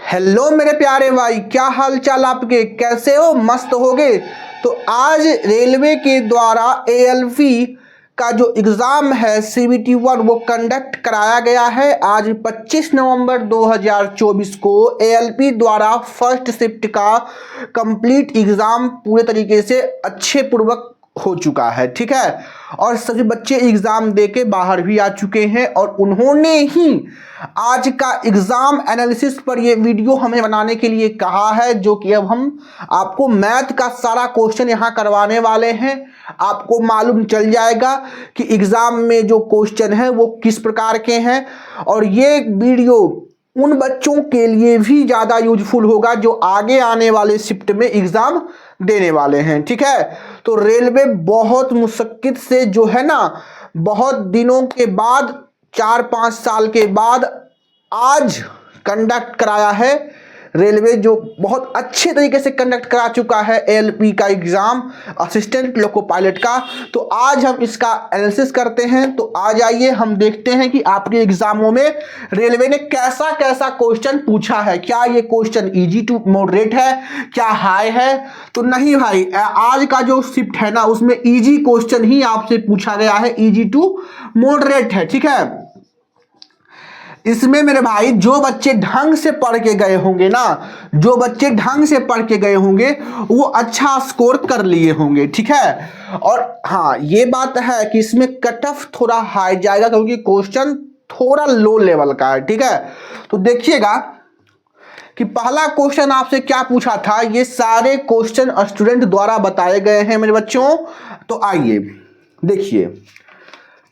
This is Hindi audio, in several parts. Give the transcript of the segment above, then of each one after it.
हेलो मेरे प्यारे भाई, क्या हाल चाल आपके, कैसे हो? मस्त होगे। तो आज रेलवे के द्वारा एएलपी का जो एग्ज़ाम है CBT-1 वो कंडक्ट कराया गया है। आज 25 नवंबर 2024 को एएलपी द्वारा फर्स्ट शिफ्ट का कंप्लीट एग्ज़ाम पूरे तरीके से अच्छे पूर्वक हो चुका है, ठीक है। और सभी बच्चे एग्ज़ाम दे के बाहर भी आ चुके हैं और उन्होंने ही आज का एग्ज़ाम एनालिसिस पर ये वीडियो हमें बनाने के लिए कहा है, जो कि अब हम आपको मैथ का सारा क्वेश्चन यहाँ करवाने वाले हैं। आपको मालूम चल जाएगा कि एग्ज़ाम में जो क्वेश्चन है वो किस प्रकार के हैं, और ये वीडियो उन बच्चों के लिए भी ज़्यादा यूजफुल होगा जो आगे आने वाले शिफ्ट में एग्ज़ाम देने वाले हैं, ठीक है। तो रेलवे बहुत मुश्किल से जो है ना, बहुत दिनों के बाद 4-5 साल के बाद आज कंडक्ट कराया है। रेलवे जो बहुत अच्छे तरीके से कंडक्ट करा चुका है एएलपी का एग्ज़ाम, असिस्टेंट लोको पायलट का। तो आज हम इसका एनालिसिस करते हैं। तो आ जाइए हम देखते हैं कि आपके एग्जामों में रेलवे ने कैसा कैसा क्वेश्चन पूछा है। क्या ये क्वेश्चन इजी टू मॉडरेट है, क्या हाई है? तो नहीं भाई, आज का जो शिफ्ट है ना उसमें इजी क्वेश्चन ही आपसे पूछा गया है, इजी टू मॉडरेट है, ठीक है। इसमें मेरे भाई जो बच्चे ढंग से पढ़ के गए होंगे ना, जो बच्चे ढंग से पढ़ के गए होंगे वो अच्छा स्कोर कर लिए होंगे, ठीक है। और हाँ, ये बात है कि इसमें कट ऑफ थोड़ा हाई जाएगा क्योंकि क्वेश्चन थोड़ा लो लेवल का है, ठीक है। तो देखिएगा कि पहला क्वेश्चन आपसे क्या पूछा था। ये सारे क्वेश्चन स्टूडेंट द्वारा बताए गए हैं मेरे बच्चों। तो आइए देखिए,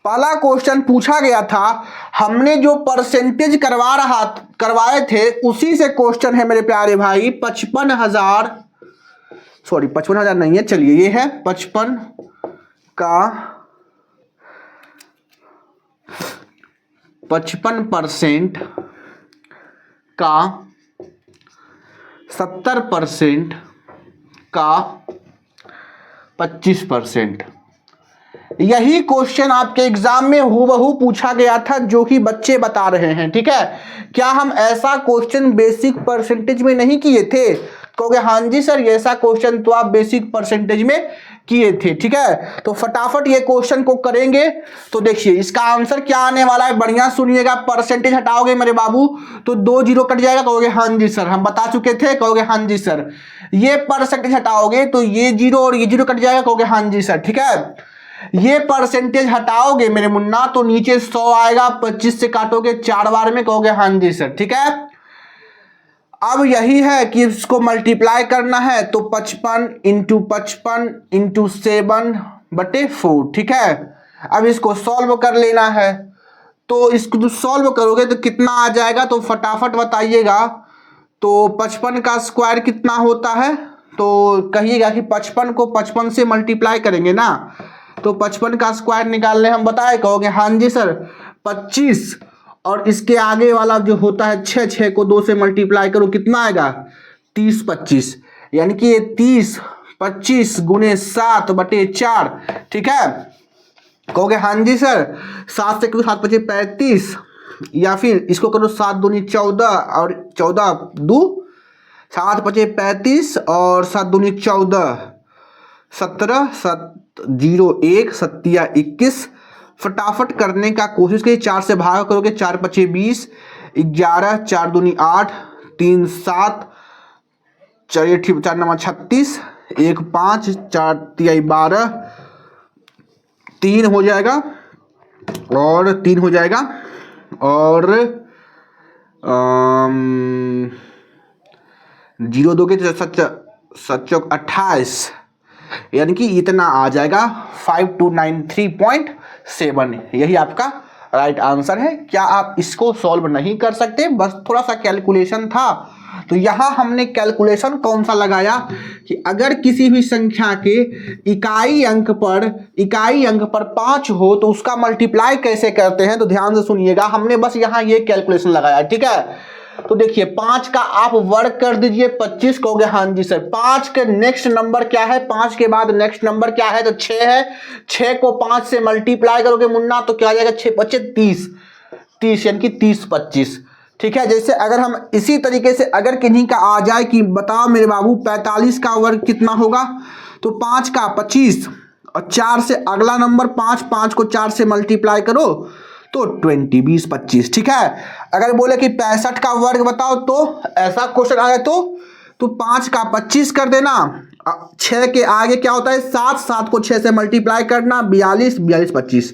पहला क्वेश्चन पूछा गया था, हमने जो परसेंटेज करवाए थे उसी से क्वेश्चन है मेरे प्यारे भाई। 55,000 सॉरी 55,000 नहीं है, चलिए ये है 55 का 55% का 70% का 25%। यही क्वेश्चन आपके एग्जाम में हूबहू पूछा गया था जो कि बच्चे बता रहे हैं, ठीक है। क्या हम ऐसा क्वेश्चन बेसिक परसेंटेज में नहीं किए थे? कहोगे हाँ जी सर, ये ऐसा क्वेश्चन तो आप बेसिक परसेंटेज में किए थे, ठीक है। तो फटाफट ये क्वेश्चन को करेंगे। तो देखिए इसका आंसर क्या आने वाला है, बढ़िया सुनिएगा। परसेंटेज हटाओगे मेरे बाबू तो 2 जीरो कट जाएगा, कहोगे हाँ जी सर हम बता चुके थे, कहोगे हाँ जी सर। ये परसेंटेज हटाओगे तो ये जीरो और ये जीरो कट जाएगा, कहोगे हाँ जी सर, ठीक है। ये परसेंटेज हटाओगे मेरे मुन्ना तो नीचे 100 आएगा, 25 से काटोगे 4 बार में, कहोगे हाँ जी सर, ठीक है। अब यही है कि इसको मल्टीप्लाई करना है तो 55 इंटू 55 इंटू 7/4, ठीक है। अब इसको सॉल्व कर लेना है। तो इसको सॉल्व करोगे तो कितना आ जाएगा, तो फटाफट बताइएगा। तो 55 का स्क्वायर कितना होता है, तो कहिएगा कि 55 को 55 से मल्टीप्लाई करेंगे ना, तो 55 का स्क्वायर निकालने हम बताए, कहोगे हाँ जी सर 25, और इसके आगे वाला जो होता है 6 को 2 से मल्टीप्लाई करो, कितना आएगा 30/25, यानी कि ये 30/25 गुणे 7/4, ठीक है। कहोगे हाँ जी सर 7 से करो 7×5 35, या फिर इसको करो 7 दूनी 14 और 14 2 7×5 35 और 7 दूनी 14 17 7 0 1 7 या 21। फटाफट करने का कोशिश करिए, 4 से भाग करोगे 4×5 20, 11 4 दूनी 8 3 7, चलिए ठीक 4 9 36, 1 5 4 3 12, 3 हो जाएगा और 3 हो जाएगा और 0 दोगे तो 7 चौक 28, यानी कि इतना आ जाएगा 5293.7। यही आपका राइट आंसर है। क्या आप इसको सॉल्व नहीं कर सकते? बस थोड़ा सा कैलकुलेशन था। तो यहाँ हमने कैलकुलेशन कौन सा लगाया कि अगर किसी भी संख्या के इकाई अंक पर 5 हो तो उसका मल्टीप्लाई कैसे करते हैं, तो ध्यान से सुनिएगा। हमने बस यहाँ ये कैलकुलेशन लगाया, ठीक है। तो देखिए 5 का आप वर्ग कर दीजिए 25, कहोगे हाँ जी सर। 5 के नेक्स्ट नंबर क्या है, 5 के बाद नेक्स्ट नंबर क्या है, तो 6 है। 6 को 5 से मल्टीप्लाई करोगे मुन्ना तो क्या आ जाएगा, 6 25 30, यानी कि 30/25। ठीक है। जैसे अगर हम इसी तरीके से अगर किन्हीं का आ जाए कि बताओ मेरे बाबू 45 का वर्ग कितना होगा, तो 5 का 25 और 4 से अगला नंबर 5, 5 को 4 से मल्टीप्लाई करो तो 20, 20, 25। ठीक है। अगर बोले कि 65 का वर्ग बताओ, तो ऐसा क्वेश्चन आए तो 5 का 25 कर देना, 6 के आगे क्या होता है 7, 7 को 6 से मल्टीप्लाई करना, 42, 42, 25।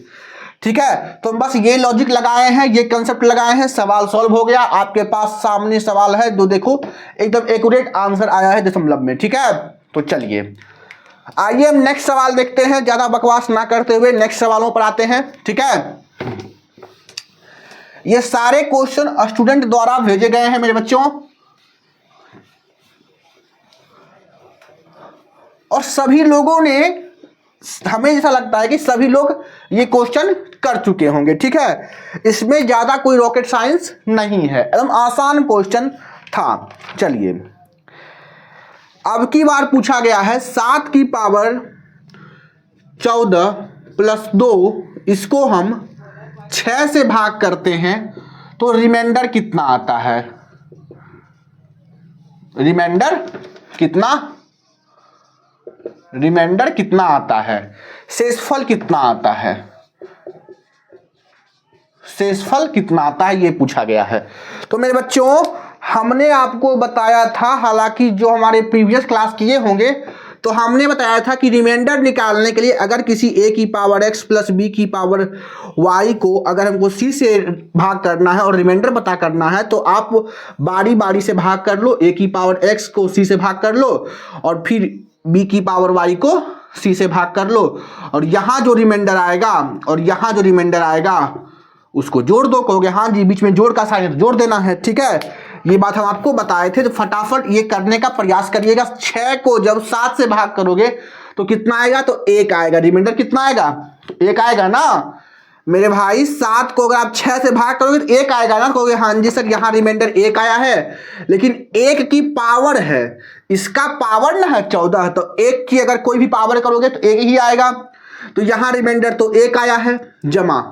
ठीक है। तो हम बस ये लॉजिक लगाए हैं, ये कंसेप्ट लगाए हैं, सवाल सॉल्व हो गया। आपके पास सामने सवाल है, जो देखो एकदम एक्यूरेट आंसर आया है दशमलव में। ठीक है। तो चलिए आइए हम नेक्स्ट सवाल देखते हैं, ज्यादा बकवास ना करते हुए नेक्स्ट सवालों पर आते हैं। ठीक है। ये सारे क्वेश्चन स्टूडेंट द्वारा भेजे गए हैं मेरे बच्चों, और सभी लोगों ने, हमें ऐसा लगता है कि सभी लोग ये क्वेश्चन कर चुके होंगे। ठीक है। इसमें ज्यादा कोई रॉकेट साइंस नहीं है, एकदम आसान क्वेश्चन था। चलिए अब की बार पूछा गया है 7 की पावर 14 प्लस 2, इसको हम 6 से भाग करते हैं तो रिमाइंडर कितना आता है? रिमाइंडर कितना आता है? शेषफल कितना आता है? शेषफल कितना आता है ये पूछा गया है। तो मेरे बच्चों हमने आपको बताया था, हालांकि जो हमारे प्रीवियस क्लास किए होंगे तो हमने बताया था कि रिमाइंडर निकालने के लिए अगर किसी a की पावर x प्लस b की पावर y को अगर हमको c से भाग करना है और रिमाइंडर पता करना है, तो आप बारी बारी से भाग कर लो। a की पावर x को c से भाग कर लो और फिर b की पावर y को c से भाग कर लो, और यहाँ जो रिमाइंडर आएगा और यहाँ जो रिमाइंडर आएगा उसको जोड़ दो। कहोगे हाँ जी बीच में जोड़ का साइन जोड़ देना है। ठीक है। ये बात हम आपको बताए थे, तो फटाफट ये करने का प्रयास करिएगा। 6 को जब 7 से भाग करोगे तो कितना आएगा? तो 1 आएगा। रिमाइंडर कितना आएगा? तो 1 आएगा ना मेरे भाई। 7 को अगर आप 6 से भाग करोगे तो 1 आएगा ना। कहोगे हाँ जी सर यहाँ रिमाइंडर 1 आया है, लेकिन 1 की पावर है, इसका पावर ना है 14, तो 1 की अगर कोई भी पावर करोगे तो 1 ही आएगा। तो यहाँ रिमाइंडर तो 1 आया है, जमा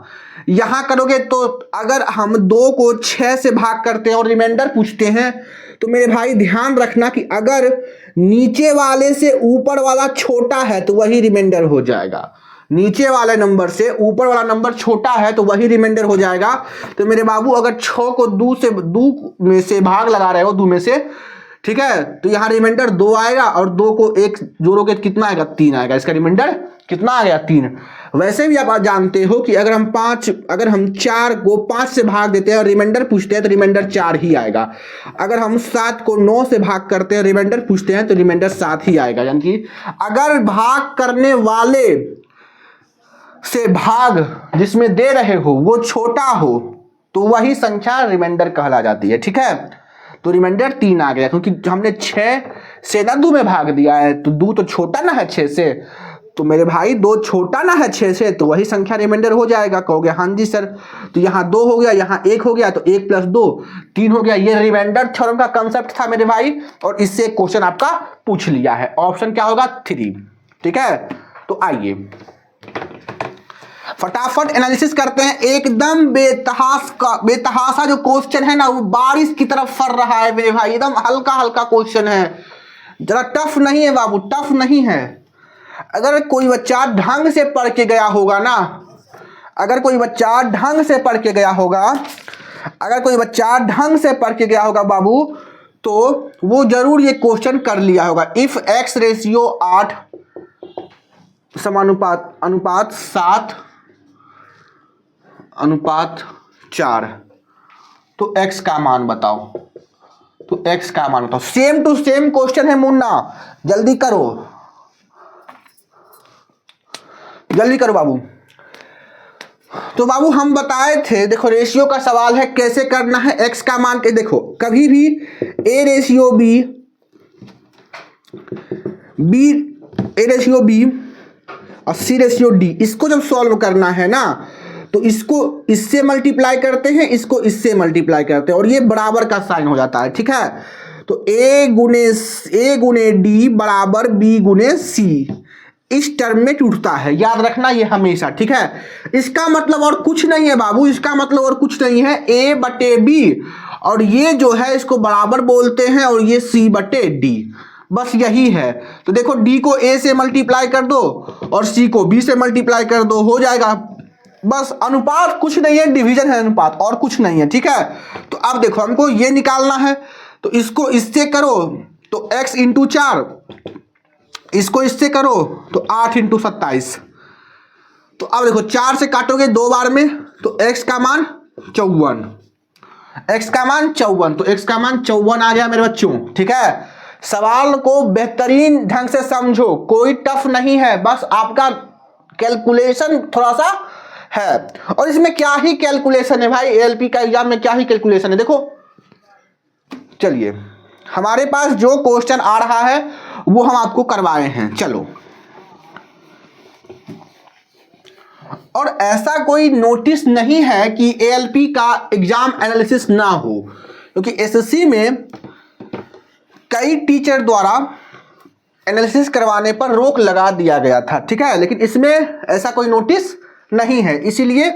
यहां करोगे तो अगर हम 2 को 6 से भाग करते हैं और रिमाइंडर पूछते हैं, तो मेरे भाई ध्यान रखना कि अगर नीचे वाले से ऊपर वाला छोटा है तो वही रिमाइंडर हो जाएगा। नीचे वाले नंबर से ऊपर वाला नंबर छोटा है तो वही रिमाइंडर हो जाएगा। तो मेरे बाबू अगर 6 को 2 में से भाग लगा रहे हो, 2 में से, ठीक है, तो यहाँ रिमाइंडर 2 आएगा और 2 को 1 जोड़ोगे कितना आएगा? 3 आएगा। इसका रिमाइंडर कितना आ गया? 3। वैसे भी आप जानते हो कि अगर हम 4 को 5 से भाग देते हैं और रिमाइंडर पूछते हैं तो रिमाइंडर 4 ही आएगा। अगर हम 7 को 9 से भाग करते हैं रिमाइंडर पूछते हैं तो रिमाइंडर 7 ही आएगा। यानी कि अगर भाग करने वाले से भाग जिसमें दे रहे हो वो छोटा हो तो वही संख्या रिमाइंडर कहला जाती है। ठीक है। तो रिमाइंडर 3 आ गया, क्योंकि हमने 6 से ना 2 में भाग दिया है, तो 2 तो छोटा ना है 6 से, तो मेरे भाई 2 छोटा ना है 6 से, तो वही संख्या रिमाइंडर हो जाएगा। कहोगे हाँ जी सर, तो यहाँ 2 हो गया, यहाँ 1 हो गया, तो 1 प्लस 2 3 हो गया। ये रिमाइंडर थ्योरम का कंसेप्ट था मेरे भाई, और इससे क्वेश्चन आपका पूछ लिया है। ऑप्शन क्या होगा? 3। ठीक है। तो आइए फटाफट एनालिसिस करते हैं। एकदम बेतहासा जो क्वेश्चन है ना, वो बारिश की तरफ फर रहा है मेरे भाई। एकदम हल्का हल्का क्वेश्चन है, जरा टफ नहीं है बाबू, टफ नहीं है। अगर कोई बच्चा ढंग से पढ़ के गया होगा ना, अगर कोई बच्चा ढंग से पढ़ के गया होगा, अगर कोई बच्चा ढंग से पढ़ के गया होगा बाबू, तो वो जरूर ये क्वेश्चन कर लिया होगा। इफ x रेशियो 8 अनुपात 7 अनुपात 4, तो x का मान बताओ। तो x का मान बताओ। सेम टू सेम क्वेश्चन है मुन्ना, जल्दी करो, जल्दी करो बाबू। तो बाबू हम बताए थे, देखो रेशियो का सवाल है, कैसे करना है x का मान के। देखो कभी भी a रेशियो b और c रेशियो d, इसको जब सॉल्व करना है ना, तो इसको इससे मल्टीप्लाई करते हैं, इसको इससे मल्टीप्लाई करते हैं, और ये बराबर का साइन हो जाता है। ठीक है। तो a गुने d बराबर b गुने c, इस टर्म में टूटता है, याद रखना ये हमेशा, ठीक है। इसका मतलब और कुछ नहीं है बाबू, इसका मतलब और कुछ नहीं है, a बटे बी, और ये जो है इसको बराबर बोलते हैं, और ये c बटे डी, बस यही है। तो देखो d को a से मल्टीप्लाई कर दो और c को b से मल्टीप्लाई कर दो, हो जाएगा। बस अनुपात कुछ नहीं है, डिवीजन है अनुपात, और कुछ नहीं है, ठीक है। तो अब देखो हमको ये निकालना है, तो इसको इससे करो तो x इंटू 4, इसको इससे करो तो 8 इंटू 27। तो अब देखो 4 से काटोगे 2 बार में, तो x का मान 54, x का मान 54, तो x का मान 54 आ गया मेरे बच्चों, ठीक है। सवाल को बेहतरीन ढंग से समझो, कोई टफ नहीं है, बस आपका कैलकुलेशन थोड़ा सा है। और इसमें क्या ही कैलकुलेशन है भाई, एएलपी का एग्जाम में क्या ही कैलकुलेशन है, देखो। चलिए हमारे पास जो क्वेश्चन आ रहा है वो हम आपको करवाए हैं, चलो। और ऐसा कोई नोटिस नहीं है कि एएलपी का एग्जाम एनालिसिस ना हो, क्योंकि एसएससी में कई टीचर द्वारा एनालिसिस करवाने पर रोक लगा दिया गया था, ठीक है। लेकिन इसमें ऐसा कोई नोटिस नहीं है, इसीलिए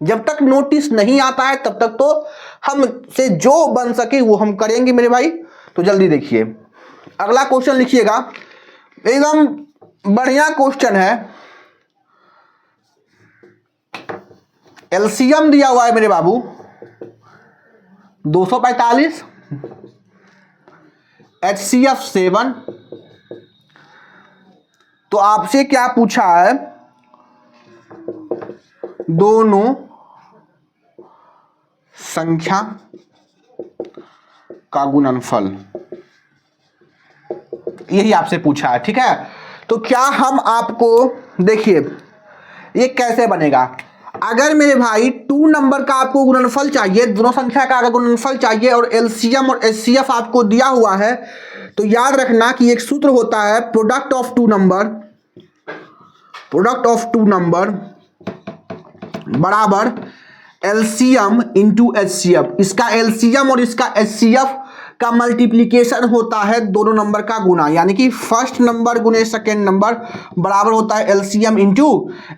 जब तक नोटिस नहीं आता है तब तक तो हमसे जो बन सके वो हम करेंगे मेरे भाई। तो जल्दी देखिए अगला क्वेश्चन लिखिएगा, एकदम बढ़िया क्वेश्चन है। एलसीएम दिया हुआ है मेरे बाबू 245, HCF 7। तो आपसे क्या पूछा है, दोनों संख्या का गुणनफल, यही आपसे पूछा है, ठीक है। तो क्या हम आपको देखिए ये कैसे बनेगा, अगर मेरे भाई 2 नंबर का आपको गुणनफल चाहिए, दोनों संख्या का अगर गुणनफल चाहिए और एलसीएम और एचसीएफ आपको दिया हुआ है, तो याद रखना कि एक सूत्र होता है प्रोडक्ट ऑफ टू नंबर बराबर एलसीएम इंटू एचसीएफ। इसका एलसीएम और इसका एचसीएफ का मल्टीप्लीकेशन होता है दोनों नंबर का गुना, यानी कि फर्स्ट नंबर गुने सेकेंड नंबर बराबर होता है एलसीएम इंटू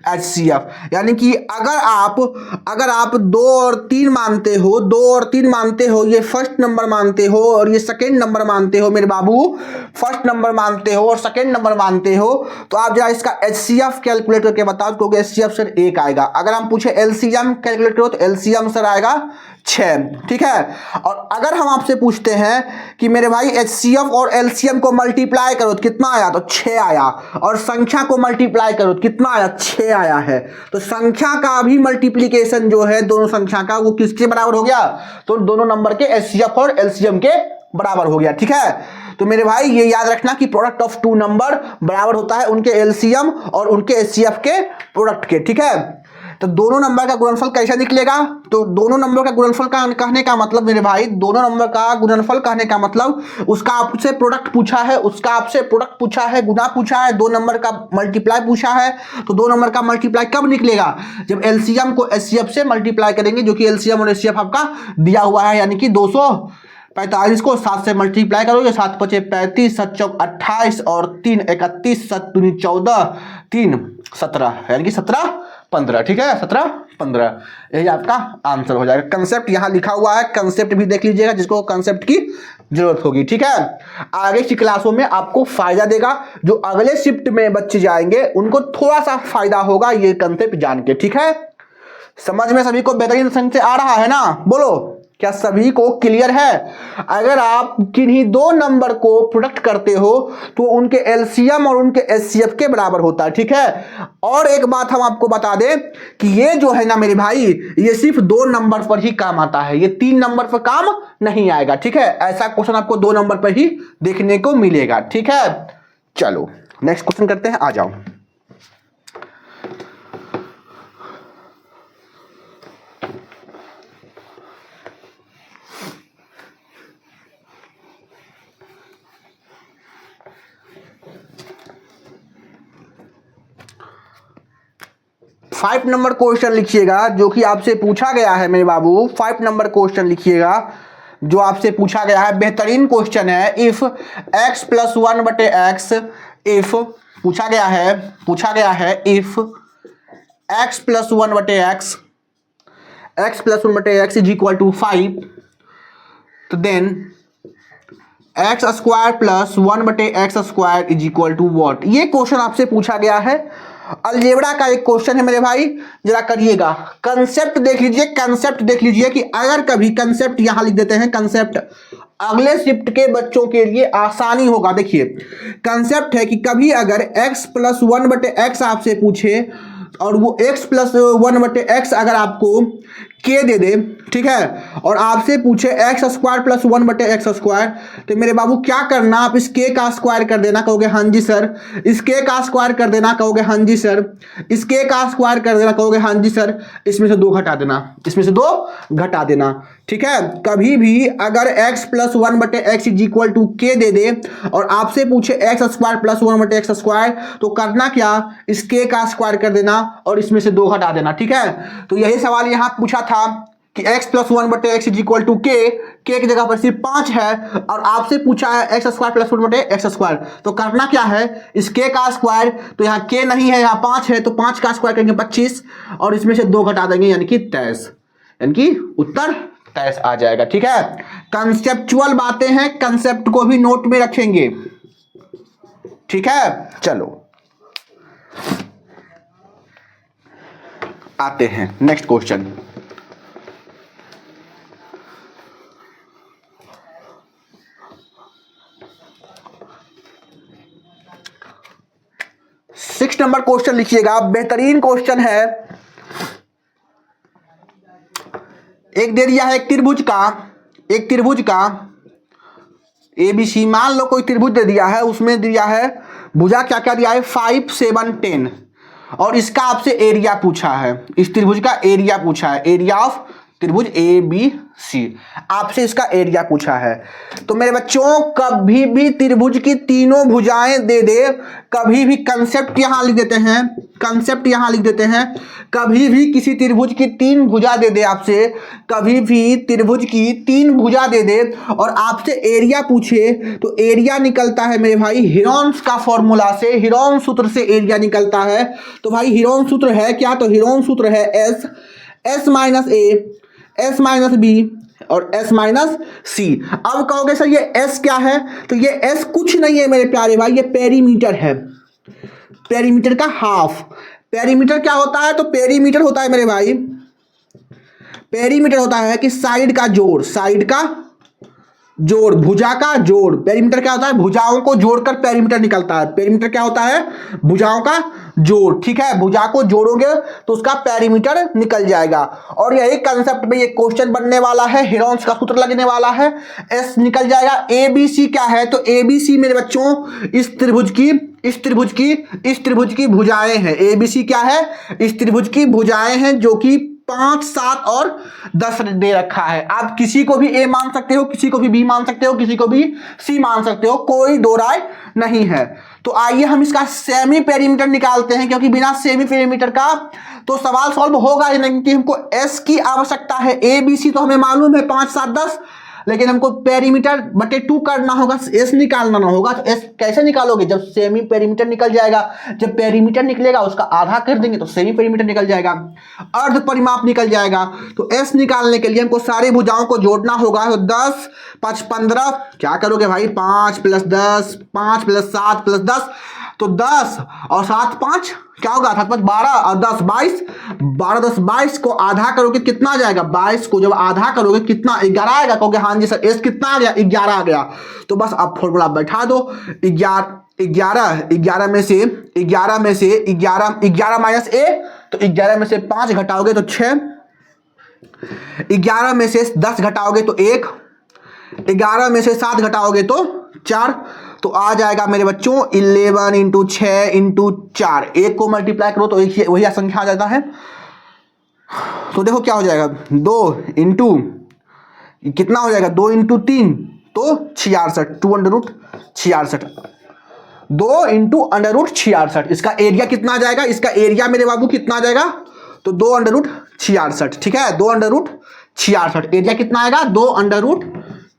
एचसीएफ। यानी कि अगर आप 2 और 3 मानते हो, 2 और 3 मानते हो, ये फर्स्ट नंबर मानते हो और ये सेकेंड नंबर मानते हो मेरे बाबू, फर्स्ट नंबर मानते हो और सेकेंड नंबर मानते हो, तो आप जरा इसका एचसीएफ कैलकुलेट करके बताओ, क्योंकि एचसीएफ सर 1 आएगा। अगर हम पूछे एलसीएम कैलकुलेट करो तो एलसीएम सर आएगा 6, ठीक है। और अगर हम आपसे पूछते हैं कि मेरे भाई एचसीएफ और एलसीएम को मल्टीप्लाई करो तो कितना आया, तो 6 आया, और संख्या को मल्टीप्लाई करो तो कितना आया, 6 आया है। तो संख्या का भी मल्टीप्लीकेशन जो है दोनों संख्या का, वो किसके बराबर हो गया, तो दोनों नंबर के एचसीएफ और एलसीएम के बराबर हो गया, ठीक है। तो मेरे भाई ये याद रखना कि प्रोडक्ट ऑफ 2 नंबर बराबर होता है उनके एलसीएम और उनके एचसीएफ के प्रोडक्ट के, ठीक है। तो दोनों नंबर का गुणनफल कैसे निकलेगा, तो दोनों नंबर का गुणनफल का कहने का मतलब मेरे भाई, दोनों नंबर का गुणनफल कहने का मतलब उसका आपसे प्रोडक्ट पूछा है, उसका आपसे प्रोडक्ट पूछा है, गुना पूछा है, 2 नंबर का मल्टीप्लाई पूछा है। तो 2 नंबर का मल्टीप्लाई कब निकलेगा, जब एलसीएम को एचसीएफ से मल्टीप्लाई करेंगे, जो कि एलसीएम और एचसीएफ आपका दिया हुआ है, यानी कि 245 को 7 से मल्टीप्लाई करोगे, 7 पचे 35, 7 चौक 28 और 3 31, 7 दूनी 14, 3 17, यानी कि 17 15, ठीक है, 17 15, यही आपका आंसर हो जाएगा। कंसेप्ट यहाँ लिखा हुआ है, कंसेप्ट भी देख लीजिएगा जिसको कंसेप्ट की जरूरत होगी, ठीक है। आगे की क्लासों में आपको फायदा देगा, जो अगले शिफ्ट में बच्चे जाएंगे उनको थोड़ा सा फायदा होगा ये कंसेप्ट जान के, ठीक है। समझ में सभी को बेहतरीन ढंग से आ रहा है ना, बोलो क्या सभी को क्लियर है। अगर आप किन्हीं 2 नंबर को प्रोडक्ट करते हो तो उनके एलसीएम और उनके एचसीएफ के बराबर होता है, ठीक है। और एक बात हम आपको बता दें कि ये जो है ना मेरे भाई, ये सिर्फ 2 नंबर पर ही काम आता है, ये 3 नंबर पर काम नहीं आएगा, ठीक है। ऐसा क्वेश्चन आपको 2 नंबर पर ही देखने को मिलेगा, ठीक है। चलो नेक्स्ट क्वेश्चन करते हैं, आ जाओ। फाइव नंबर क्वेश्चन लिखिएगा जो कि आपसे पूछा गया है मेरे बाबू, 5 नंबर क्वेश्चन लिखिएगा जो आपसे पूछा गया है, बेहतरीन क्वेश्चन है। इफ x + 1/x, इफ पूछा गया है if x plus 1/x is equal to 5, तो then x square plus 1/x² is equal to what. ये क्वेश्चन आपसे पूछा गया है, अलजेब्रा का एक क्वेश्चन है मेरे भाई, जरा करिएगा। कंसेप्ट देख लीजिए कि अगर कभी कंसेप्ट यहां लिख देते हैं, कंसेप्ट अगले शिफ्ट के बच्चों के लिए आसानी होगा। देखिए कंसेप्ट है कि कभी अगर x प्लस 1/x आपसे पूछे और वो x प्लस 1/x अगर आपको k दे दे, ठीक है, और आपसे पूछे x स्क्वायर प्लस 1/x², तो मेरे बाबू क्या करना, आप इस k का स्क्वायर कर देना, कहोगे हाँ जी सर, इस k का स्क्वायर कर देना, कहोगे हाँ जी सर, इस k का स्क्वायर कर देना, कहोगे हाँ जी सर, इसमें से 2 घटा देना, ठीक है। कभी भी अगर x plus 1/x is equal to k दे दे और आपसे पूछे x स्क्वायर प्लस 1/x², तो करना क्या, इस k का स्क्वायर कर देना और इसमें से 2 घटा देना, ठीक है। तो यही सवाल यहाँ पूछा था कि x plus 1/x is equal to k की जगह पर सिर्फ 5 है और आपसे पूछा है x स्क्वायर प्लस 1/x², तो करना क्या है, इस k का स्क्वायर, तो यहाँ k नहीं है, यहाँ 5 है, तो 5 का स्क्वायर करेंगे 25 और इसमें से 2 घटा देंगे, यानी कि 23, यानी कि उत्तर 23 आ जाएगा, ठीक है। कंसेप्चुअल बातें हैं, कंसेप्ट को भी नोट में रखेंगे, ठीक है। चलो आते हैं next question. Six number question लिखिएगा, बेहतरीन क्वेश्चन है। एक दे दिया है एक त्रिभुज का ABC, मान लो कोई त्रिभुज दे दिया है, उसमें दिया है भुजा क्या क्या दिया है 5, 7, 10 और इसका आपसे एरिया पूछा है, इस त्रिभुज का एरिया पूछा है, एरिया ऑफ त्रिभुज ABC, आपसे इसका एरिया पूछा है। तो मेरे बच्चों कभी भी त्रिभुज की तीनों भुजाएं दे दे, कभी भी कंसेप्ट यहां लिख देते हैं, कभी भी किसी त्रिभुज की 3 भुजा दे दे आपसे, कभी भी त्रिभुज की 3 भुजा दे दे और आपसे एरिया पूछे, तो एरिया निकलता है मेरे भाई हेरोन्स का फॉर्मूला से, हेरोन सूत्र से एरिया निकलता है। तो भाई हेरोन सूत्र है क्या, तो हेरोन सूत्र है S minus A, S minus B और S माइनस C। अब कहोगे सर ये S क्या है, तो ये S कुछ नहीं है मेरे प्यारे भाई, ये पेरीमीटर है, पेरीमीटर का हाफ। पेरीमीटर क्या होता है, तो पेरीमीटर होता है मेरे भाई, पेरीमीटर होता है कि साइड का जोड़, भुजा का जोड़। पेरीमीटर क्या होता है, भुजाओं को जोड़कर पेरीमीटर निकलता है, पेरीमीटर क्या होता है, भुजाओं का जोड़, ठीक है। भुजा को जोड़ोगे तो उसका पेरीमीटर निकल जाएगा और यही कंसेप्ट में ये क्वेश्चन बनने वाला है, हेरोन्स का सूत्र लगने वाला है, S निकल जाएगा। ABC क्या है, तो ABC मेरे बच्चों इस त्रिभुज की भुजाएं हैं। ABC क्या है, इस त्रिभुज की भुजाएं हैं जो कि 5, 7 और 10 दे रखा है। आप किसी को भी A मान सकते हो, किसी को भी B मान सकते हो, किसी को भी C मान सकते हो, कोई दो राय नहीं है। तो आइए हम इसका सेमी पेरीमीटर निकालते हैं, क्योंकि बिना सेमी पेरीमीटर का तो सवाल सॉल्व होगा ही नहीं, कि हमको S की आवश्यकता है। ABC तो हमें मालूम है 5, 7, 10, लेकिन हमको पेरीमीटर बटे 2 करना होगा, S निकालना ना होगा। तो S कैसे निकालोगे, जब सेमी पेरीमीटर निकल जाएगा, जब पेरीमीटर निकलेगा उसका आधा कर देंगे तो सेमी पेरीमीटर निकल जाएगा, अर्ध परिमाप निकल जाएगा। तो S निकालने के लिए हमको सारी भुजाओं को जोड़ना होगा। तो 10, 5, 15, क्या करोगे भाई, 5 + 10, 5 + 7 + 10, तो 10 और 7, 5 क्या होगा, 7, 5, 12 और 10, 22, 12, 10, 22 को आधा करोगे कितना आ जाएगा, 22 को जब आधा करोगे कितना, 11 आएगा। कहोगे हाँ जी सर, S कितना आ गया, 11 आ गया। तो बस आप फॉर्मूला बैठा दो, 11 में से 11 माइनस A, तो 11 में से 5 घटाओगे तो 6, 11 में से 10 घटाओगे तो 1, 11 में से 7 घटाओगे तो 4, तो आ जाएगा मेरे बच्चों 11 × 6 × 4। 1 को मल्टीप्लाई करो तो वही संख्या आ जाता है। तो देखो क्या हो जाएगा, 2 इंटू कितना हो जाएगा, 2 × 3 तो 66, 2√66, 2 × √66। इसका एरिया कितना आ जाएगा, इसका एरिया मेरे बाबू कितना आ जाएगा, तो 2 √66, ठीक है, 2 √66। एरिया कितना आएगा, 2 √66।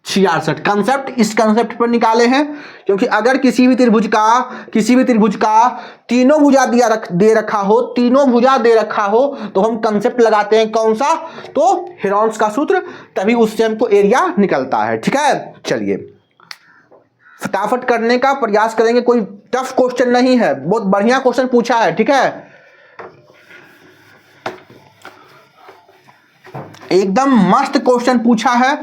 66। कंसेप्ट इस कंसेप्ट पर निकाले हैं, क्योंकि अगर किसी भी त्रिभुज का तीनों भुजा दे रखा हो, तो हम कंसेप्ट लगाते हैं कौन सा, तो हेरोन्स का सूत्र, तभी उससे हमको एरिया निकलता है। ठीक है, चलिए फटाफट करने का प्रयास करेंगे, कोई टफ क्वेश्चन नहीं है, बहुत बढ़िया क्वेश्चन पूछा है। ठीक है, एकदम मस्त क्वेश्चन पूछा है,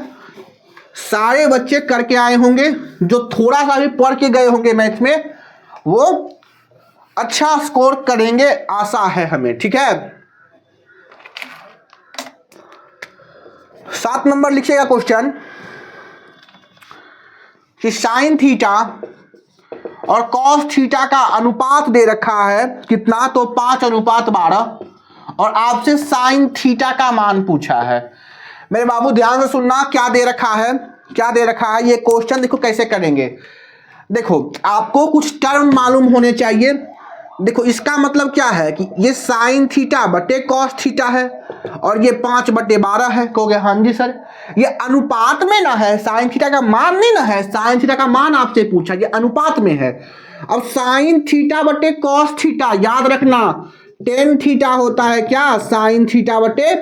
सारे बच्चे करके आए होंगे, जो थोड़ा सा भी पढ़ के गए होंगे मैथ में वो अच्छा स्कोर करेंगे, आशा है हमें। ठीक है, 7 नंबर लिखिएगा क्वेश्चन कि साइन थीटा और कॉस थीटा का अनुपात दे रखा है कितना, तो 5:12, और आपसे साइन थीटा का मान पूछा है। मेरे बाबू ध्यान से सुनना, क्या दे रखा है ये क्वेश्चन देखो कैसे करेंगे। देखो आपको कुछ टर्म मालूम होने चाहिए। देखो इसका मतलब क्या है कि ये साइन थीटा बटे कॉस थीटा है और ये 5/12 है। कहोगे हाँ जी सर, ये अनुपात में ना है, साइन थीटा का मान नहीं ना है, साइन थीटा का मान आपसे पूछा, ये अनुपात में है। अब साइन थीटा बटे कॉस थीटा, याद रखना टेन थीटा होता है क्या, साइन थीटा बटे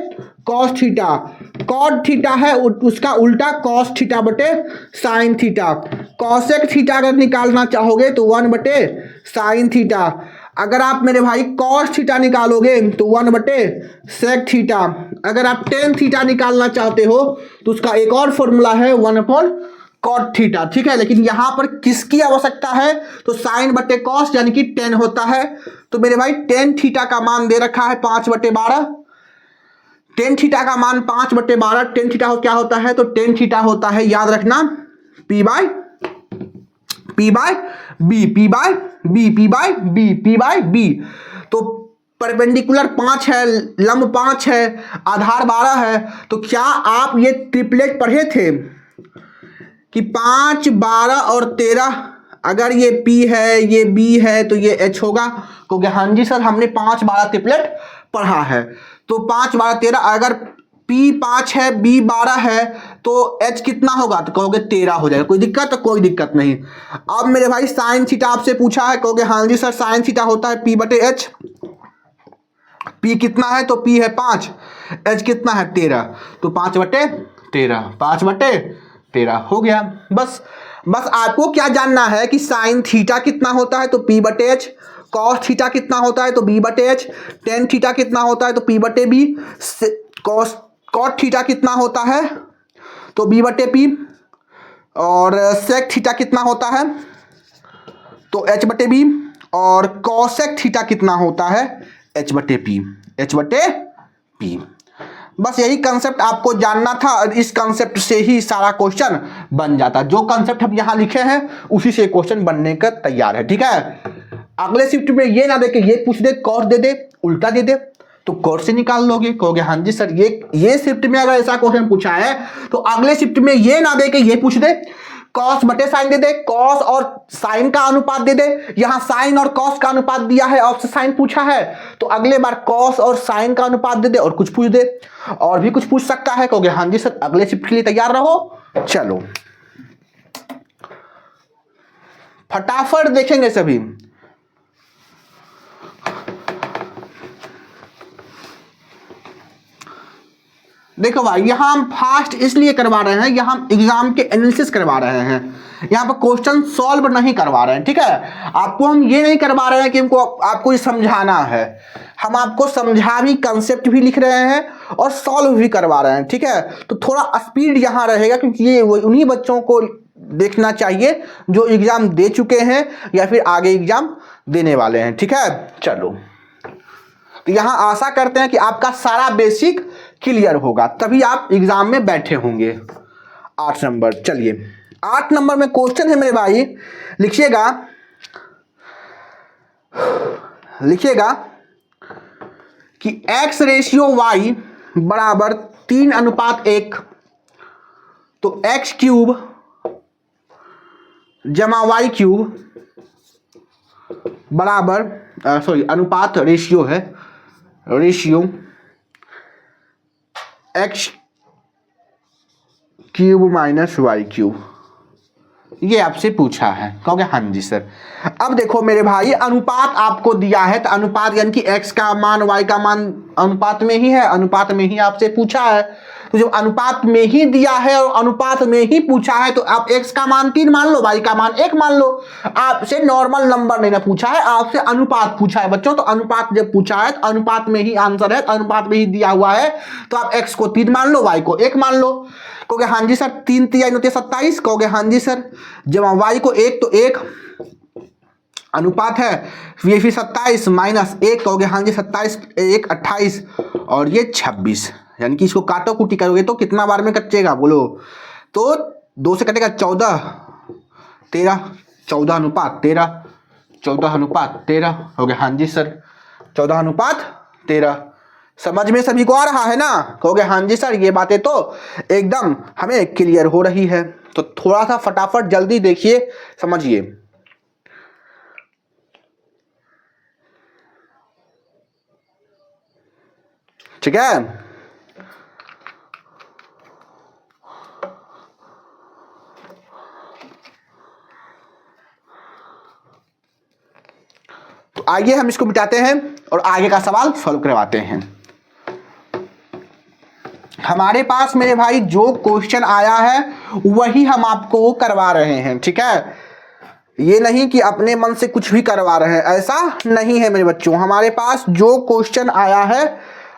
कॉस थीटा, कॉट थीटा है उसका उल्टा कॉस थीटा बटे साइन थीटा। कॉसेक थीटा अगर निकालना चाहोगे तो 1/साइन थीटा, अगर आप मेरे भाई कॉस थीटा निकालोगे तो 1/सेक थीटा, अगर आप टेन थीटा निकालना चाहते हो तो उसका एक और फॉर्मूला है 1/कॉट थीटा। ठीक है, लेकिन यहां पर किसकी आवश्यकता है, तो साइन बटे कॉस यानी कि 10 होता है। तो मेरे भाई टेन थीटा का मान दे रखा है 5/12, टेन थीटा का मान 5/12, टेन थीटा क्या होता है, तो टेन थीटा होता है, याद रखना P बाय बी। तो परपेंडिकुलर 5 है, लंब 5 है, आधार 12 है। तो क्या आप ये ट्रिपलेट पढ़े थे कि 5, 12 और 13, अगर ये P है ये B है तो ये H होगा। क्योंकि हाँ जी सर हमने 5, 12 ट्रिपलेट पढ़ा है। तो 5, 12, 13, अगर P 5 है B 12 है तो H कितना होगा, तो कहोगे 13 हो जाएगा। कोई दिक्कत, तो कोई दिक्कत नहीं। अब मेरे भाई साइन थीटा आपसे पूछा है, कहोगे हाँ जी सर साइन थीटा होता है P/H। P कितना है, तो P है 5, H कितना है 13, तो 5/13 हो गया। बस आपको क्या जानना है कि साइन थीटा कितना होता है, तो P/H, कॉस थीटा कितना होता है, तो B/H, टेन थीटा कितना होता है, तो P/B, कॉट थीटा कितना होता है, तो B/P, और सेक थीटा कितना होता है, तो H/B, और कॉसेक थीटा कितना होता है, H/P। बस यही कंसेप्ट आपको जानना था, और इस कंसेप्ट से ही सारा क्वेश्चन बन जाता। जो कंसेप्ट हम यहाँ लिखे हैं उसी से क्वेश्चन बनने का तैयार है। ठीक है, अगले शिफ्ट में ये ना दे के ये पूछ दे, कॉस दे दे, उल्टा दे दे, तो कॉस से निकाल लोगे। कहोगे हाँ जी सर ये शिफ्ट में अगर ऐसा क्वेश्चन पूछा है तो अगले शिफ्ट में ये ना दे के ये पूछ दे, कॉस बटे साइन दे दे, कॉस और साइन का अनुपात दे दे। यहां साइन और कॉस का अनुपात दिया है और साइन पूछा है, तो अगले बार कॉस और साइन का अनुपात दे दे और कुछ पूछ दे, और भी कुछ पूछ सकता है। कहोगे हाँ जी सर अगले शिफ्ट के लिए तैयार रहो। चलो फटाफट देखेंगे सभी। देखो भाई यहां हम फास्ट इसलिए करवा रहे हैं, यहां हम एग्जाम के एनालिसिस करवा रहे हैं, यहां पर क्वेश्चन सॉल्व नहीं करवा रहे हैं। ठीक है, आपको हम ये नहीं करवा रहे हैं कि हमको आपको ये समझाना है, हम आपको समझा भी, कंसेप्ट भी लिख रहे हैं और सॉल्व भी करवा रहे हैं। ठीक है, तो थोड़ा स्पीड यहां रहेगा, क्योंकि ये उन्हीं बच्चों को देखना चाहिए जो एग्जाम दे चुके हैं या फिर आगे एग्जाम देने वाले हैं। ठीक है, चलो तो यहां आशा करते हैं कि आपका सारा बेसिक क्लियर होगा, तभी आप एग्जाम में बैठे होंगे। 8 नंबर, चलिए 8 नंबर में क्वेश्चन है मेरे भाई, लिखिएगा कि x रेशियो y बराबर 3:1, तो x³ जमा y³ बराबर अनुपात रेशियो है, ratio x³ cube minus y cube, ये आपसे पूछा है, कहोगे हाँ जी सर। अब देखो मेरे भाई, अनुपात आपको दिया है तो अनुपात यानी कि x का मान y का मान अनुपात में ही है, अनुपात में ही आपसे पूछा है। तो जब अनुपात में ही दिया है और अनुपात में ही पूछा है तो आप x का मान 3 मान लो, y का मान 1 मान लो। आपसे नॉर्मल नंबर नहीं ना पूछा है, आपसे अनुपात पूछा है बच्चों। तो अनुपात जब पूछा है तो अनुपात में ही आंसर है, अनुपात में ही दिया हुआ है तो आप x को 3 मान लो, y को 1 मान लो। कहोगे हाँ जी सर, 3 3 होते 27, कहोगे हाँ जी सर। जब y को 1 तो 1 अनुपात है, ये फिर 27 माइनस 1, कहोगे हाँ जी 27 1 28 और ये 26, यानी कि इसको काटो कुटी करोगे तो कितना बार में कटेगा बोलो, तो 2 से कटेगा 14 13, 14 अनुपात 13, 14 अनुपात 13, हो गया हाँ जी सर 14 अनुपात 13। समझ में सभी को आ रहा है ना, कहोगे हाँ जी सर, ये बातें तो एकदम हमें क्लियर हो रही है। तो थोड़ा सा फटाफट जल्दी देखिए, समझिए। ठीक है, तो आइए हम इसको मिटाते हैं और आगे का सवाल सॉल्व करवाते हैं। हमारे पास मेरे भाई जो क्वेश्चन आया है वही हम आपको करवा रहे हैं, ठीक है। ये नहीं कि अपने मन से कुछ भी करवा रहे हैं, ऐसा नहीं है मेरे बच्चों। हमारे पास जो क्वेश्चन आया है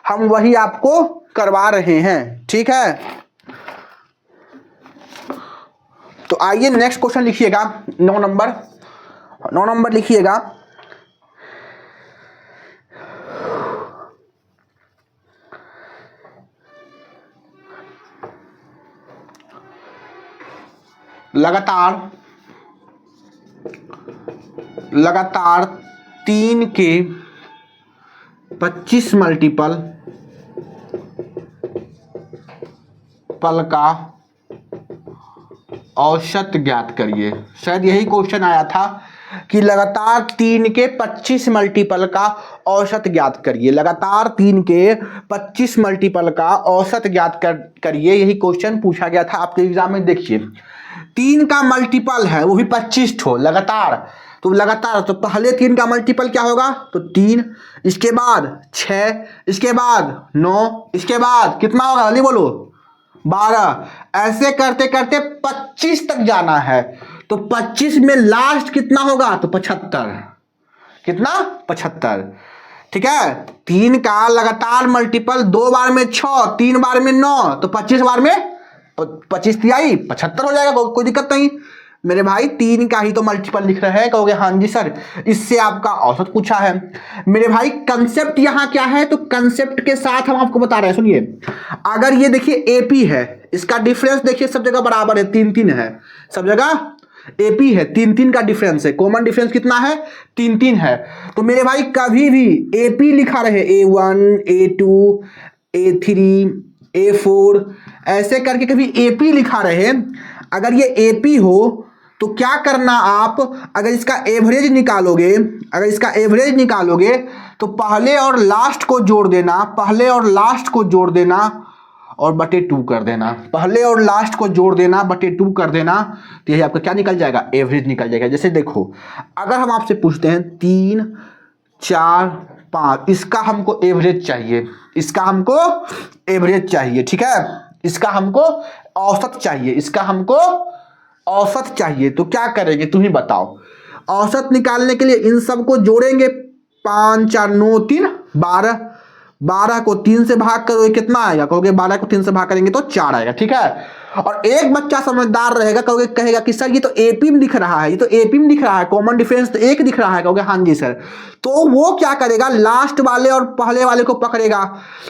हम वही आपको करवा रहे हैं, ठीक है। तो आइए नेक्स्ट क्वेश्चन लिखिएगा, 9 नंबर लिखिएगा। लगातार 3 के 25 मल्टीपल का औसत ज्ञात करिए। शायद यही क्वेश्चन आया था कि लगातार 3 के 25 मल्टीपल का औसत ज्ञात करिए। लगातार 3 के 25 मल्टीपल का औसत ज्ञात करिए, यही क्वेश्चन पूछा गया था आपके एग्जाम में। देखिए 3 का मल्टीपल है वो भी 25 ठो लगातार, तो लगातार तो पहले 3 का मल्टीपल क्या होगा, तो 3, इसके बाद 6, इसके बाद 9, इसके बाद कितना होगा जल्दी बोलो 12। ऐसे करते करते 25 तक जाना है। तो 25 में लास्ट कितना होगा, तो 75। कितना, 75, ठीक है। 3 का लगातार मल्टीपल 2 बार में 6, 3 बार में 9, तो 25 बार में 25 तिहाई 75 हो जाएगा, कोई दिक्कत नहीं मेरे भाई। 3 का ही तो मल्टीपल लिख रहे हैं, कहोगे हाँ जी सर, इससे आपका औसत पूछा है। मेरे भाई कंसेप्ट यहाँ क्या है, तो कंसेप्ट के साथ हम आपको बता रहे हैं, सुनिए। अगर ये देखिए एपी है, इसका डिफरेंस देखिए सब जगह बराबर है, 3 3 है, सब जगह एपी है, 3 3 का डिफरेंस है। कॉमन डिफरेंस कितना है, 3 3 है। तो मेरे भाई कभी भी एपी लिखा रहे, A1 A2 A3 A4 ऐसे करके कभी एपी लिखा रहे, अगर ये एपी हो तो क्या करना आप, अगर इसका एवरेज निकालोगे, तो पहले और लास्ट को जोड़ देना, पहले और लास्ट को जोड़ देना और बटे 2 कर देना, पहले और लास्ट को जोड़ देना बटे 2 कर देना, तो यही आपका क्या निकल जाएगा, एवरेज निकल जाएगा। जैसे देखो अगर हम आपसे पूछते हैं 3 4 5, इसका हमको एवरेज चाहिए, इसका हमको एवरेज चाहिए, ठीक है, इसका हमको औसत चाहिए, इसका हमको औसत चाहिए। तो क्या करेंगे तुम ही बताओ। औसत निकालने के लिए इन सबको जोड़ेंगे, 5 4 9 3 12, 12 को 3 से भाग करोगे कितना आएगा, कहोगे 12 को 3 से भाग करेंगे तो 4 आएगा, ठीक है। और एक बच्चा समझदार रहेगा, कहेगा कि सर ये तो एपी में दिख रहा है, ये तो एपी में दिख रहा है, कॉमन डिफरेंस तो 1 दिख रहा है, कहोगे हाँ जी सर। तो वो क्या करेगा, लास्ट वाले और पहले वाले को पकड़ेगा,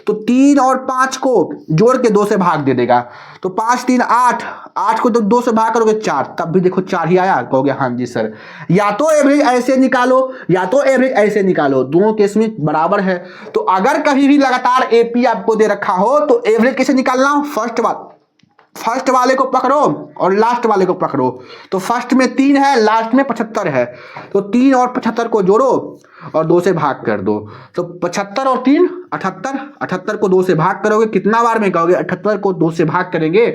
तो 3 और 5 को जोड़ के 2 से भाग दे देगा, तो 5 3 8, 8 को तो 2 से भाग करोगे 4, तब भी देखो 4 ही आया, कहोगे हाँ जी सर। या तो एवरेज ऐसे निकालो या तो एवरेज ऐसे निकालो, दोनों केस में बराबर है। तो अगर कभी भी लगातार एपी आपको दे रखा हो तो एवरेज कैसे निकालना, फर्स्ट वाले को पकड़ो और लास्ट वाले को पकड़ो। तो फर्स्ट में 3 है, लास्ट में 75 है, तो 3 और 75 को जोड़ो और 2 से भाग कर दो, तो 75 और 3 78, 78 को 2 से भाग करोगे कितना बार में, कहोगे 78 को 2 से भाग करेंगे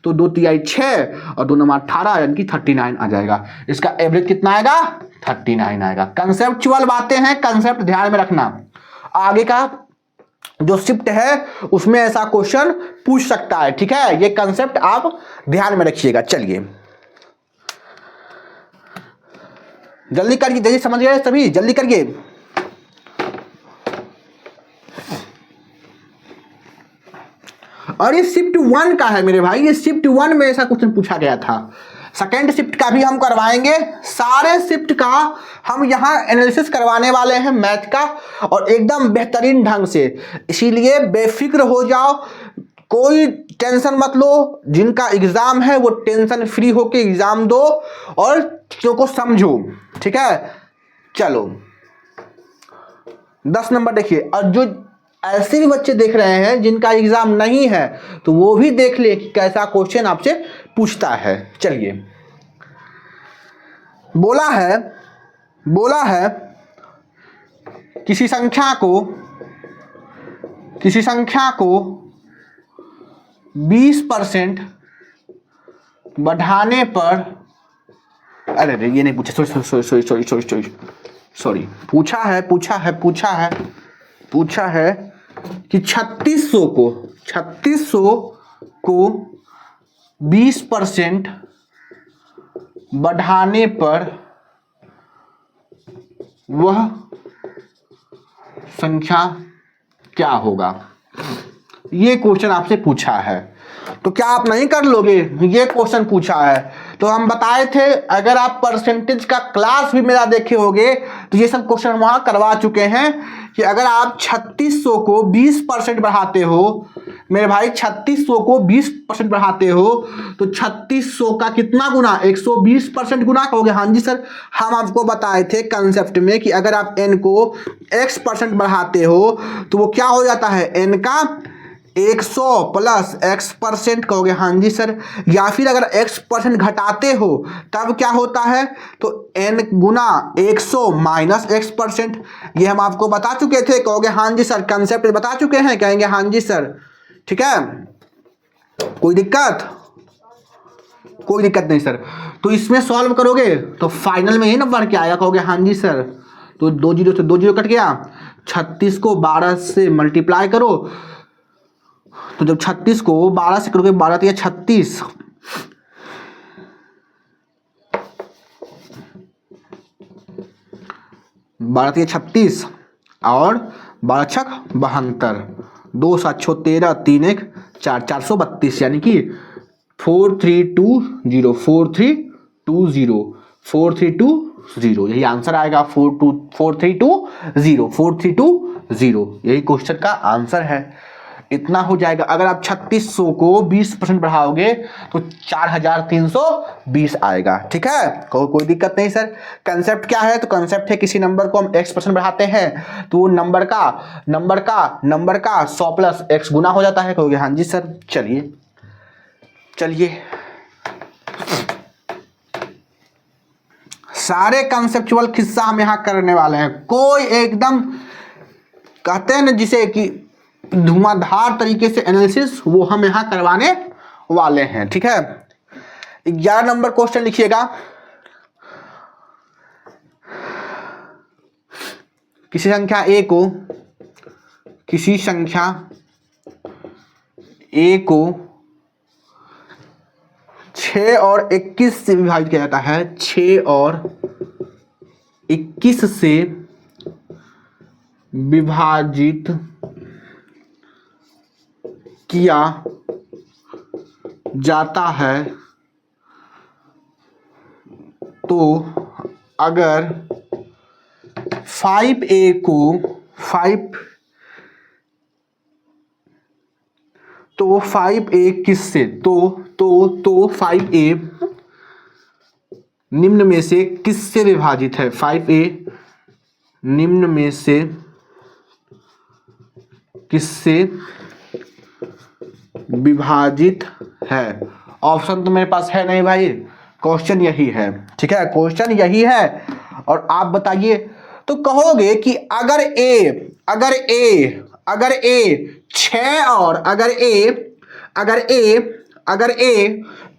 तो 2 तिहाई 6 और 2 नंबर 18 यानी कि 39 आ जाएगा। इसका एवरेज कितना आएगा? 39 आएगा। कंसेप्चुअल बातें हैं, कंसेप्ट ध्यान में रखना। आगे का जो शिफ्ट है उसमें ऐसा क्वेश्चन पूछ सकता है, ठीक है। ये कंसेप्ट आप ध्यान में रखिएगा। चलिए जल्दी करिए, जल्दी समझ गए सभी, जल्दी करिए। और ये शिफ्ट 1 का है मेरे भाई, ये शिफ्ट 1 में ऐसा क्वेश्चन पूछा गया था। सेकेंड शिफ्ट का भी हम करवाएंगे, सारे शिफ्ट का हम यहाँ एनालिसिस करवाने वाले हैं मैथ का, और एकदम बेहतरीन ढंग से। इसीलिए बेफिक्र हो जाओ, कोई टेंशन मत लो। जिनका एग्जाम है वो टेंशन फ्री होके एग्जाम दो और चीज़ों को समझो, ठीक है। चलो 10 नंबर देखिए। और जो ऐसे भी बच्चे देख रहे हैं जिनका एग्जाम नहीं है तो वो भी देख ले कि कैसा क्वेश्चन आपसे पूछता है। चलिए बोला है किसी संख्या को 20% बढ़ाने पर, अरे ये नहीं पूछा, सॉरी, पूछा है कि 3600 को 20% बढ़ाने पर वह संख्या क्या होगा। ये क्वेश्चन आपसे पूछा है, तो क्या आप नहीं कर लोगे? ये क्वेश्चन पूछा है तो हम बताए थे, अगर आप परसेंटेज का क्लास भी मेरा देखे होगे तो ये सब क्वेश्चन वहां करवा चुके हैं कि अगर आप 3600 को 20% बढ़ाते हो मेरे भाई, 3600 को 20% बढ़ाते हो तो 3600 का कितना गुना? 120% गुना कहोगे। हाँ जी सर, हम आपको बताए थे कंसेप्ट में कि अगर आप n को x% बढ़ाते हो तो वो क्या हो जाता है? n का 100 प्लस x% कहोगे। हाँ जी सर। या फिर अगर x% घटाते हो तब क्या होता है? तो n गुना 100 माइनस x%। ये हम आपको बता चुके थे, कहोगे हाँ जी सर। कंसेप्ट बता चुके हैं, कहेंगे हाँ जी सर, ठीक है। कोई दिक्कत नहीं सर। तो इसमें सॉल्व करोगे तो फाइनल में ये नंबर क्या आएगा? कहोगे हाँ जी सर। तो 2 जीरो से 2 जीरो कट गया, 36 को 12 से मल्टीप्लाई करो, तो जब 36 को 12 से करोगे, 12 या 36, बारह 36 और 12 छक 72, 2 7 6 13, 3 1 4, 432 यानी कि 4320, यही आंसर आएगा। 4320 यही क्वेश्चन का आंसर है। इतना हो जाएगा। अगर आप 3600 को 20% बढ़ाओगे तो 4320 आएगा, ठीक है। कोई दिक्कत नहीं सर। कंसेप्ट क्या है? तो कंसेप्ट है किसी नंबर को हम x% बढ़ाते हैं तो नंबर का 100 प्लस x गुना हो जाता है। कहोगे हाँ जी सर। चलिए सारे कंसेप्चुअल किस्सा हम यहाँ करने वाले हैं। कोई एकदम कहते हैं ना जिसे कि धुआंधार तरीके से एनालिसिस, वो हम यहां करवाने वाले हैं, ठीक है। 11 नंबर क्वेश्चन लिखिएगा। किसी संख्या A को 6 और 21 से विभाजित किया जाता है। 6 और 21 से विभाजित किया जाता है तो अगर 5A को 5A किससे? तो 5A निम्न में से किससे विभाजित है? 5A निम्न में से किससे विभाजित है? ऑप्शन तो मेरे पास है नहीं भाई, क्वेश्चन यही है, ठीक है। क्वेश्चन यही है और आप बताइए। तो कहोगे कि अगर A 6 और अगर A अगर a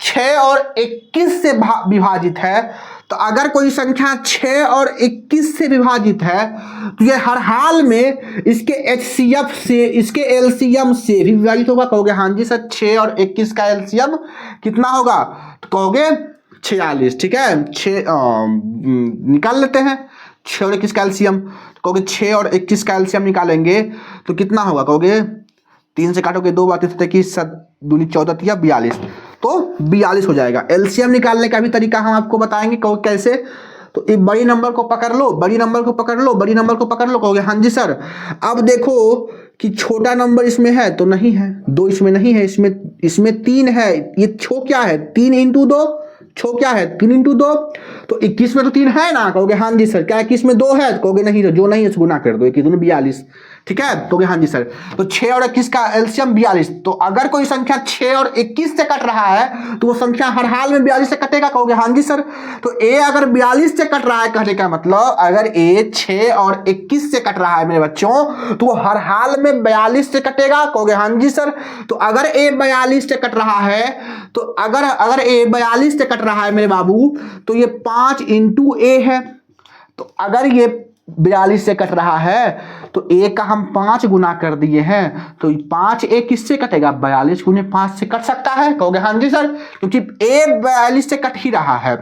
6 और 21 से विभाजित है, तो अगर कोई संख्या 6 और 21 से विभाजित है तो ये हर हाल में इसके HCF से, इसके LCM से भी विभाजित होगा। कहोगे हाँ जी सर 6 और 21 का LCM कितना होगा, तो कहोगे 46। ठीक है, 6 निकाल लेते हैं 6 और 21 का LCM। तो कहोगे 6 और 21 का LCM निकालेंगे तो कितना होगा, कहोगे 3 से काटोगे 2 बार 21 7 दूनी 14 या 42, तो 42 हो जाएगा। एलसीएम निकालने का भी तरीका हम आपको बताएंगे कैसे। तो एक बड़ी नंबर को पकड़ लो, बड़ी नंबर को पकड़ लो, बड़ी नंबर को पकड़ लो, कहोगे हाँ जी सर। अब देखो कि छोटा नंबर इसमें है तो नहीं है, 2 इसमें नहीं है, इसमें 3 है। ये छो क्या है, 3 इंटू 2, छो क्या है 3 इंटू 2, तो 21 में तो 3 है ना, कहोगे हाँ जी सर। क्या 21 में 2 है, कहोगे नहीं, जो नहीं है गुना कर दो, 21 दूनी 42। ठीक है, कहोगे हाँ जी सर। तो 6 और 21 का एलसीएम 42। तो अगर कोई संख्या 6 और 21 से कट रहा है तो वो संख्या हर हाल में 42 से कटेगा, कहोगे हाँ जी सर। तो ए अगर 42 से कट रहा है, कहने का मतलब अगर ए 6 और 21 से कट रहा है मेरे बच्चों, तो वो हर हाल में 42 से कटेगा, कहोगे हाँ जी सर। तो अगर ए 42 से कट रहा है, तो अगर ए 42 से कट रहा है मेरे बाबू, तो ये 5 इंटू ए है। तो अगर ये 42 से कट रहा है तो ए का हम 5 गुना कर दिए हैं, तो 5 ए किससे कटेगा, 42 गुने 5 से कट सकता है, कहोगे हाँ जी सर। क्योंकि ए 42 से कट ही रहा है,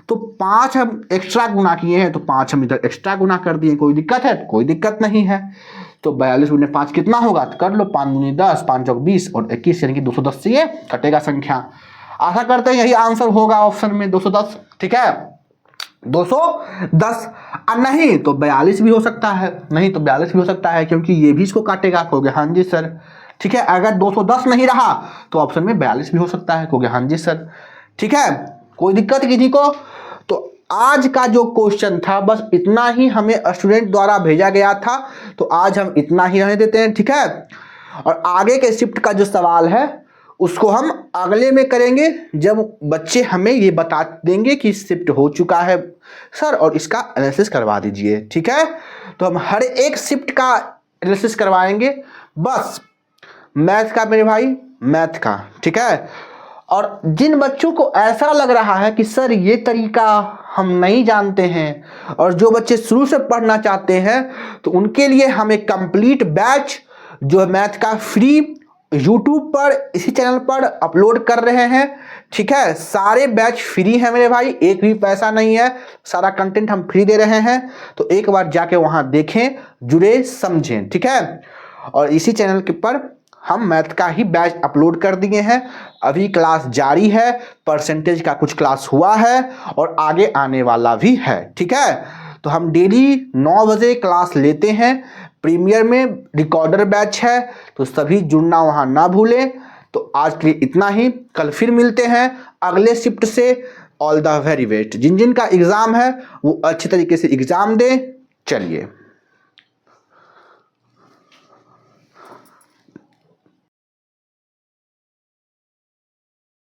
तो 5 हम एक्स्ट्रा गुना किए हैं, तो 5 हम इधर एक्स्ट्रा गुना कर दिए। कोई दिक्कत है, कोई दिक्कत नहीं है। तो 42 गुने 5 कितना होगा, तो कर लो 5 दूनी 10, 5 चौक 20 और 21 यानी कि 210 से ये कटेगा संख्या। आशा करते हैं यही आंसर होगा ऑप्शन में 210। ठीक है, 210। नहीं तो 42 भी हो सकता है, नहीं तो 42 भी हो सकता है, क्योंकि ये भी इसको काटेगा, कहोगे हाँ जी सर। ठीक है, अगर 210 नहीं रहा तो ऑप्शन में 42 भी हो सकता है, कहोगे हाँ जी सर। ठीक है, कोई दिक्कत किसी को। तो आज का जो क्वेश्चन था बस इतना ही हमें स्टूडेंट द्वारा भेजा गया था, तो आज हम इतना ही रहने देते हैं। ठीक है, और आगे के शिफ्ट का जो सवाल है उसको हम अगले में करेंगे, जब बच्चे हमें ये बता देंगे कि शिफ्ट हो चुका है सर और इसका एनालिसिस करवा दीजिए। ठीक है, तो हम हर एक शिफ्ट का एनालिसिस करवाएंगे, बस मैथ का मेरे भाई, मैथ का। ठीक है, और जिन बच्चों को ऐसा लग रहा है कि सर ये तरीका हम नहीं जानते हैं, और जो बच्चे शुरू से पढ़ना चाहते हैं, तो उनके लिए हम एक कंप्लीट बैच जो है मैथ का फ्री YouTube पर इसी चैनल पर अपलोड कर रहे हैं। ठीक है, सारे बैच फ्री है मेरे भाई, एक भी पैसा नहीं है, सारा कंटेंट हम फ्री दे रहे हैं। तो एक बार जाके वहां देखें, जुड़े, समझें। ठीक है, और इसी चैनल के पर हम मैथ का ही बैच अपलोड कर दिए हैं। अभी क्लास जारी है, परसेंटेज का कुछ क्लास हुआ है और आगे आने वाला भी है। ठीक है, तो हम डेली 9 बजे क्लास लेते हैं, प्रीमियर में रिकॉर्डर बैच है, तो सभी जुड़ना वहां ना भूलें। तो आज के लिए इतना ही, कल फिर मिलते हैं अगले शिफ्ट से। All the very best. जिन जिन का एग्जाम है वो अच्छे तरीके से एग्जाम दें। चलिए।